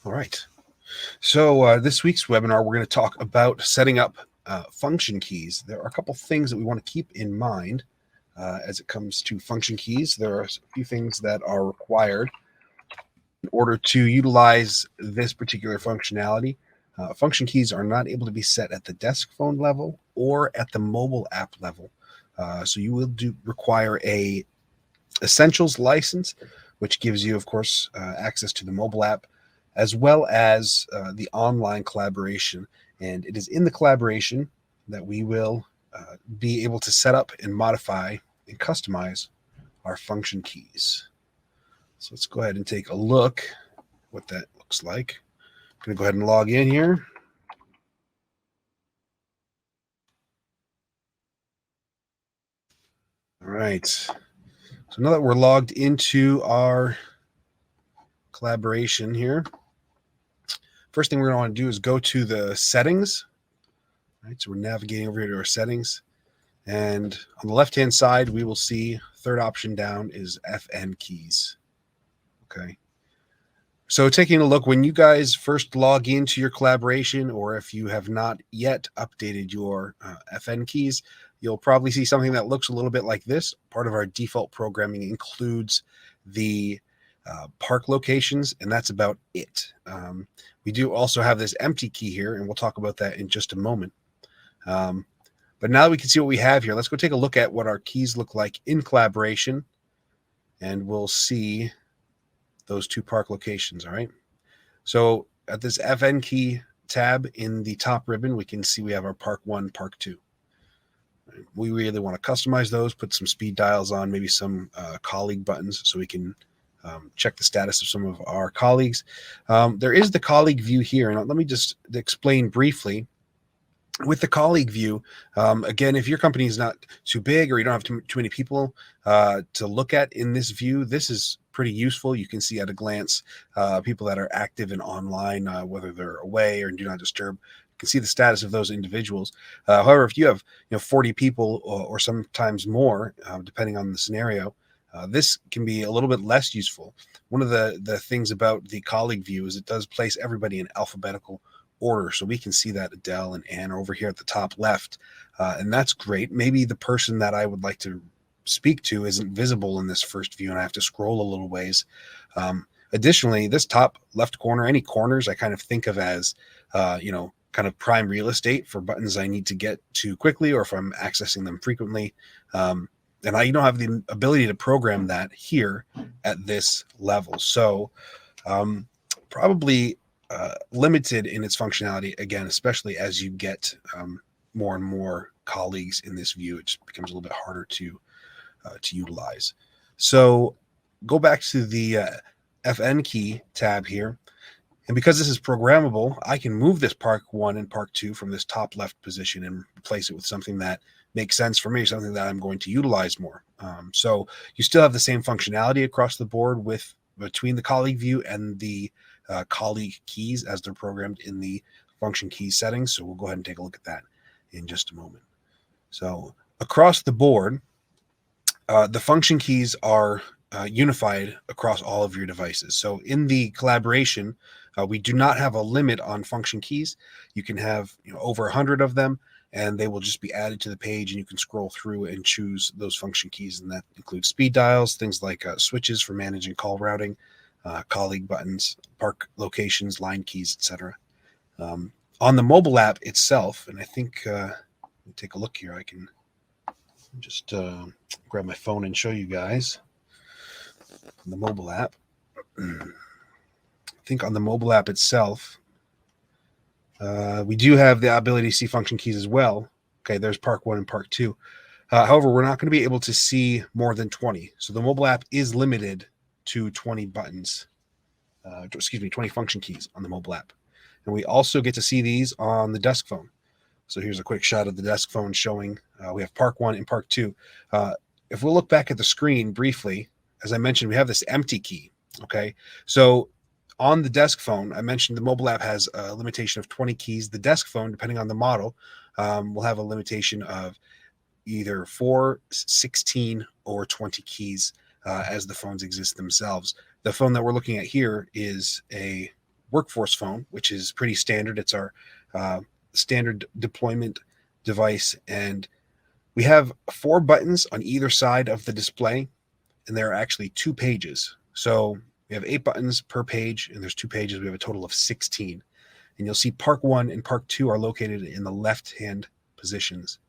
All right. So this week's webinar, we're going to talk about setting up function keys. There are a couple things that we want to keep in mind as it comes to function keys. There are a few things that are required in order to utilize this particular functionality. Function keys are not able to be set at the desk phone level or at the mobile app level. So you will require a Essentials license, which gives you, of course, access to the mobile app as well as the online collaboration. And it is in the collaboration that we will be able to set up and modify and customize our function keys. So let's go ahead and take a look what that looks like. I'm going to go ahead and log in here. All right. So now that we're logged into our collaboration here, first thing we're going to want to do is go to the settings. Right, so we're navigating over here to our settings. And on the left-hand side, we will see third option down is FN keys. Okay. So taking a look, when you guys first log into your collaboration, or if you have not yet updated your FN keys, you'll probably see something that looks a little bit like this. Part of our default programming includes the park locations, and that's about it. We do also have this empty key here, and we'll talk about that in just a moment. But now that we can see what we have here, let's go take a look at what our keys look like in collaboration, and we'll see those two park locations. All right. So at this FN key tab in the top ribbon, we can see we have our Park 1, Park 2. We really want to customize those, put some speed dials on, maybe some colleague buttons so we can check the status of some of our colleagues. There is the colleague view here, and let me just explain briefly. With the colleague view, again, if your company is not too big or you don't have too many people to look at in this view, this is pretty useful. You can see at a glance people that are active and online, whether they're away or do not disturb. You can see the status of those individuals. However, if you have 40 people or sometimes more, depending on the scenario, this can be a little bit less useful. One of the things about the colleague view is it does place everybody in alphabetical order. So we can see that Adele and Anne are over here at the top left. And that's great. Maybe the person that I would like to speak to isn't visible in this first view and I have to scroll a little ways. Additionally, this top left corner, any corners I kind of think of as, kind of prime real estate for buttons I need to get to quickly or if I'm accessing them frequently. And I don't have the ability to program that here at this level. So probably limited in its functionality, again, especially as you get more and more colleagues in this view. It just becomes a little bit harder to utilize. So go back to the FN key tab here. And because this is programmable, I can move this Park 1 and Park 2 from this top left position and replace it with something that makes sense for me, something that I'm going to utilize more. So you still have the same functionality across the board between the colleague view and the colleague keys as they're programmed in the function keys settings. So we'll go ahead and take a look at that in just a moment. So across the board, the function keys are unified across all of your devices. So in the collaboration, we do not have a limit on function keys. You can have over 100 of them, and they will just be added to the page, and you can scroll through and choose those function keys. And that includes speed dials, things like switches for managing call routing, colleague buttons, park locations, line keys, etc. On the mobile app itself, and I think, let me take a look here. I can just grab my phone and show you guys the mobile app. I think on the mobile app itself, we do have the ability to see function keys as well. Okay, there's Park 1 and Park 2. However, we're not going to be able to see more than 20. So the mobile app is limited to 20 buttons, 20 function keys on the mobile app. And we also get to see these on the desk phone. So here's a quick shot of the desk phone showing we have Park 1 and Park 2. If we'll look back at the screen briefly, as I mentioned, we have this empty key. Okay, so on the desk phone, I mentioned the mobile app has a limitation of 20 keys. The desk phone, depending on the model, will have a limitation of either 4, 16, or 20 keys as the phones exist themselves. The phone that we're looking at here is a workforce phone, which is pretty standard. It's our standard deployment device, and we have 4 buttons on either side of the display, and there are actually 2 pages. So we have 8 buttons per page, and there's 2 pages. We have a total of 16. And you'll see Park 1 and Park 2 are located in the left-hand positions.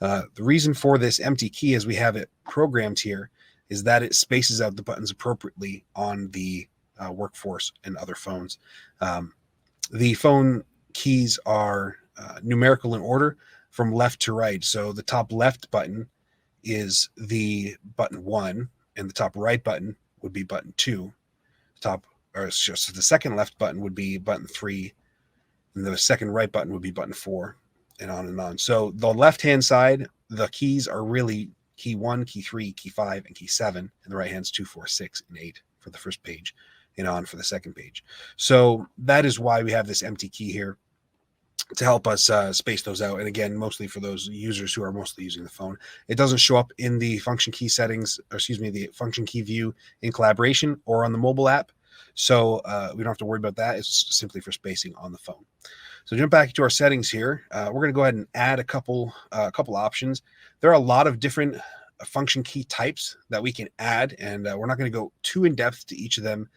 The reason for this empty key, as we have it programmed here, is that it spaces out the buttons appropriately on the workforce and other phones. The phone keys are numerical in order from left to right. So the top left button is the button 1, and the top right button would be button 2. So the second left button would be button 3, and the second right button would be button 4, and on and on. So the left-hand side, the keys are really key 1, key 3, key 5, and key 7, and the right hand's 2, 4, 6, and 8 for the first page, and on for the second page. So that is why we have this empty key here, to help us space those out. And again, mostly for those users who are mostly using the phone. It doesn't show up in the function key settings, or excuse me, the function key view in Collaboration or on the mobile app. So we don't have to worry about that. It's simply for spacing on the phone. So jump back to our settings here. We're going to go ahead and add a couple options. There are a lot of different function key types that we can add, and we're not going to go too in depth to each of them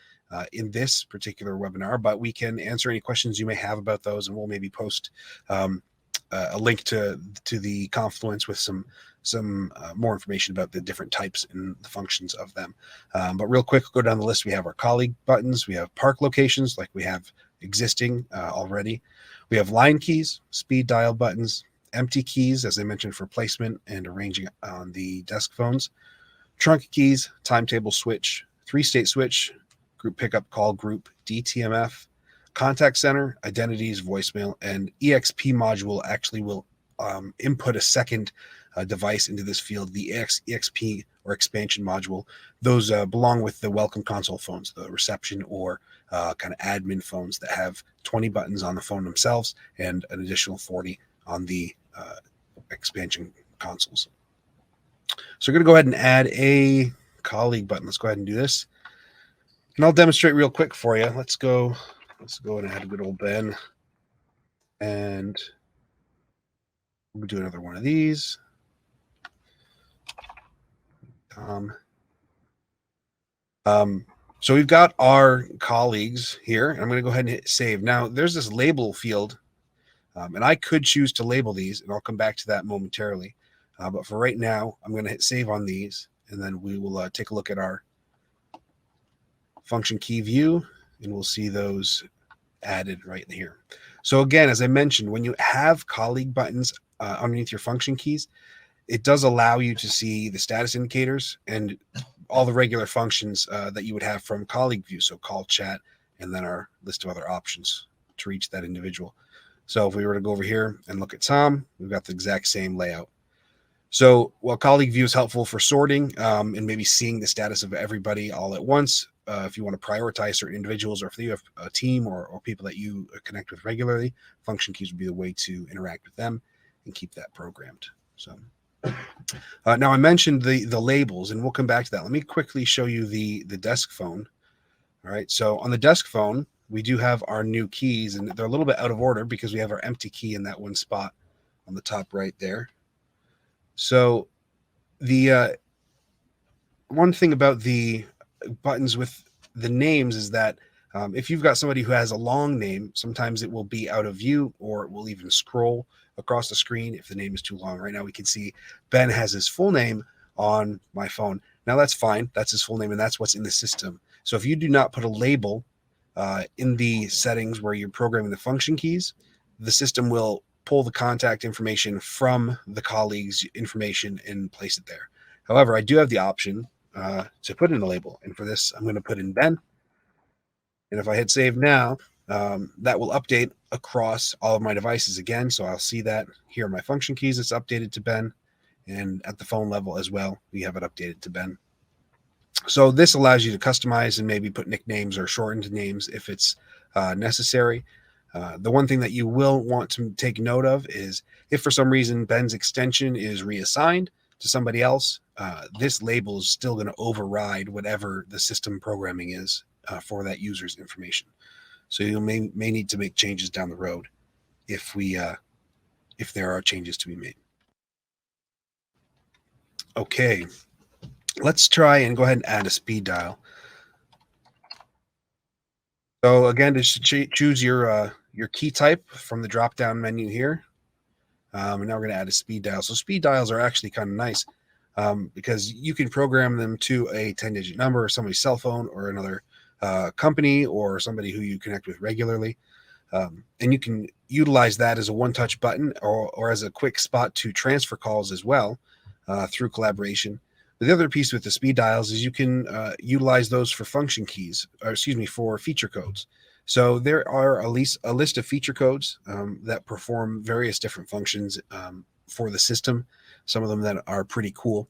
in this particular webinar, but we can answer any questions you may have about those, and we'll maybe post a link to the Confluence with some more information about the different types and the functions of them. But real quick, go down the list. We have our colleague buttons. We have park locations, like we have existing already. We have line keys, speed dial buttons, empty keys, as I mentioned, for placement and arranging on the desk phones, trunk keys, timetable switch, 3-state switch, group pickup call group, DTMF, contact center, identities, voicemail, and EXP module actually will input a second device into this field, the EXP or expansion module. Those belong with the welcome console phones, the reception or kind of admin phones that have 20 buttons on the phone themselves and an additional 40 on the expansion consoles. So we're going to go ahead and add a colleague button. Let's go ahead and do this. And I'll demonstrate real quick for you. Let's go and add a good old Ben. And we'll do another one of these. So we've got our colleagues here. I'm going to go ahead and hit save. Now there's this label field, and I could choose to label these, and I'll come back to that momentarily. But for right now, I'm going to hit save on these, and then we will take a look at our function key view, and we'll see those added right in here. So again, as I mentioned, when you have colleague buttons underneath your function keys, it does allow you to see the status indicators and all the regular functions that you would have from colleague view. So call, chat, and then our list of other options to reach that individual. So if we were to go over here and look at Tom, we've got the exact same layout. So while colleague view is helpful for sorting and maybe seeing the status of everybody all at once, if you want to prioritize certain individuals, or if you have a team or people that you connect with regularly, function keys would be the way to interact with them and keep that programmed. So now I mentioned the labels, and we'll come back to that. Let me quickly show you the desk phone. All right, so on the desk phone, we do have our new keys, and they're a little bit out of order because we have our empty key in that one spot on the top right there. So the one thing about the buttons with the names is that if you've got somebody who has a long name, sometimes it will be out of view, or it will even scroll across the screen if the name is too long. Right now we can see Ben has his full name on my phone. Now that's fine. That's his full name, and that's what's in the system. So if you do not put a label in the settings where you're programming the function keys, the system will pull the contact information from the colleague's information and place it there. However, I do have the option to put in a label. And for this, I'm going to put in Ben. And if I hit save now, that will update across all of my devices again. So I'll see that here are my function keys. It's updated to Ben. And at the phone level as well, we have it updated to Ben. So this allows you to customize and maybe put nicknames or shortened names if it's necessary. The one thing that you will want to take note of is if for some reason Ben's extension is reassigned to somebody else, this label is still going to override whatever the system programming is for that user's information. So you may need to make changes down the road if there are changes to be made. Okay, let's try and go ahead and add a speed dial. So again, just choose your key type from the drop down menu here. And now we're going to add a speed dial. So speed dials are actually kind of nice because you can program them to a 10-digit number, or somebody's cell phone, or another company, or somebody who you connect with regularly. And you can utilize that as a one-touch button or as a quick spot to transfer calls as well through collaboration. But the other piece with the speed dials is you can utilize those for function keys, for feature codes. So there are a list of feature codes that perform various different functions for the system, some of them that are pretty cool.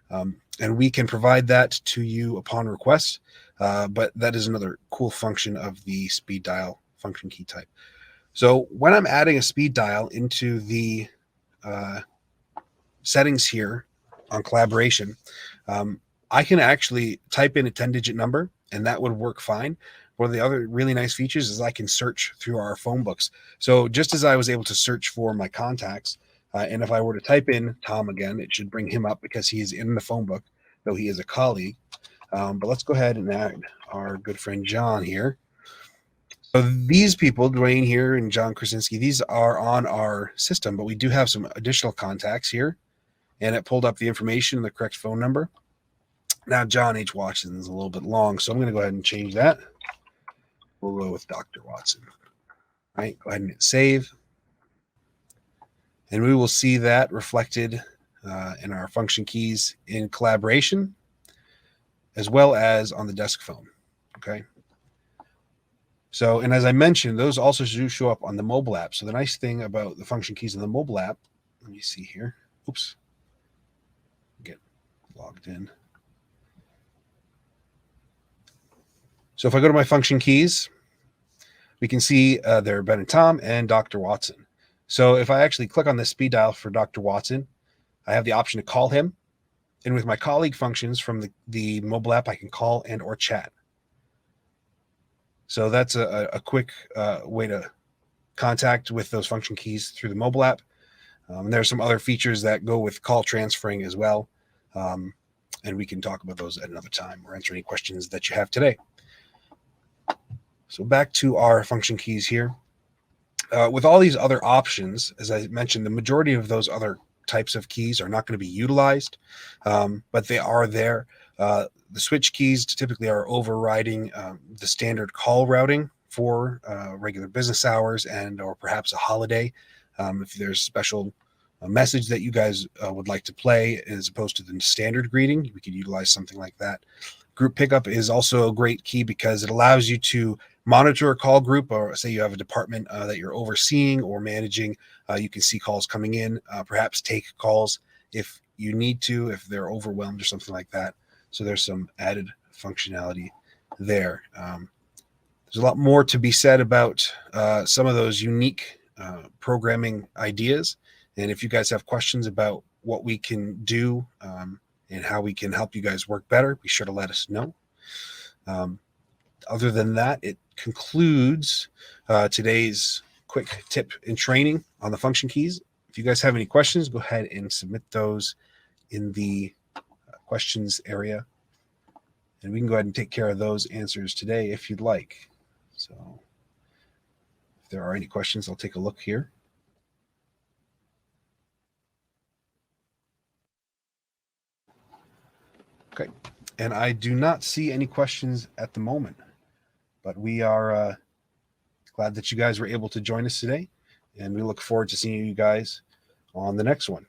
And we can provide that to you upon request. But that is another cool function of the speed dial function key type. So when I'm adding a speed dial into the settings here on collaboration, I can actually type in a 10-digit number and that would work fine. One of the other really nice features is I can search through our phone books. So just as I was able to search for my contacts, and if I were to type in Tom again, it should bring him up because he is in the phone book, though he is a colleague. But let's go ahead and add our good friend John here. So these people, Dwayne here and John Krasinski, these are on our system, but we do have some additional contacts here, and it pulled up the information, the correct phone number. Now, John H. Watson is a little bit long, so I'm going to go ahead and change that. We'll go with Dr. Watson. All right, go ahead and hit save. And we will see that reflected in our function keys in collaboration, as well as on the desk phone. Okay. So, and as I mentioned, those also do show up on the mobile app. So the nice thing about the function keys in the mobile app, let me see here. Oops. Get logged in. So if I go to my function keys, we can see there are Ben and Tom and Dr. Watson. So if I actually click on the speed dial for Dr. Watson, I have the option to call him. And with my colleague functions from the mobile app, I can call and or chat. So that's a quick way to contact with those function keys through the mobile app. There are some other features that go with call transferring as well. And we can talk about those at another time or answer any questions that you have today. So back to our function keys here. With all these other options, as I mentioned, the majority of those other types of keys are not going to be utilized, but they are there. The switch keys typically are overriding the standard call routing for regular business hours and or perhaps a holiday. If there's a special message that you guys would like to play as opposed to the standard greeting, we could utilize something like that. Group pickup is also a great key because it allows you to monitor a call group, or say you have a department that you're overseeing or managing. You can see calls coming in, perhaps take calls if you need to, if they're overwhelmed or something like that. So there's some added functionality there. There's a lot more to be said about some of those unique programming ideas. And if you guys have questions about what we can do and how we can help you guys work better, be sure to let us know. Other than that, it concludes today's quick tip and training on the function keys. If you guys have any questions, go ahead and submit those in the questions area. And we can go ahead and take care of those answers today if you'd like. So if there are any questions, I'll take a look here. Okay. And I do not see any questions at the moment, but we are glad that you guys were able to join us today. And we look forward to seeing you guys on the next one.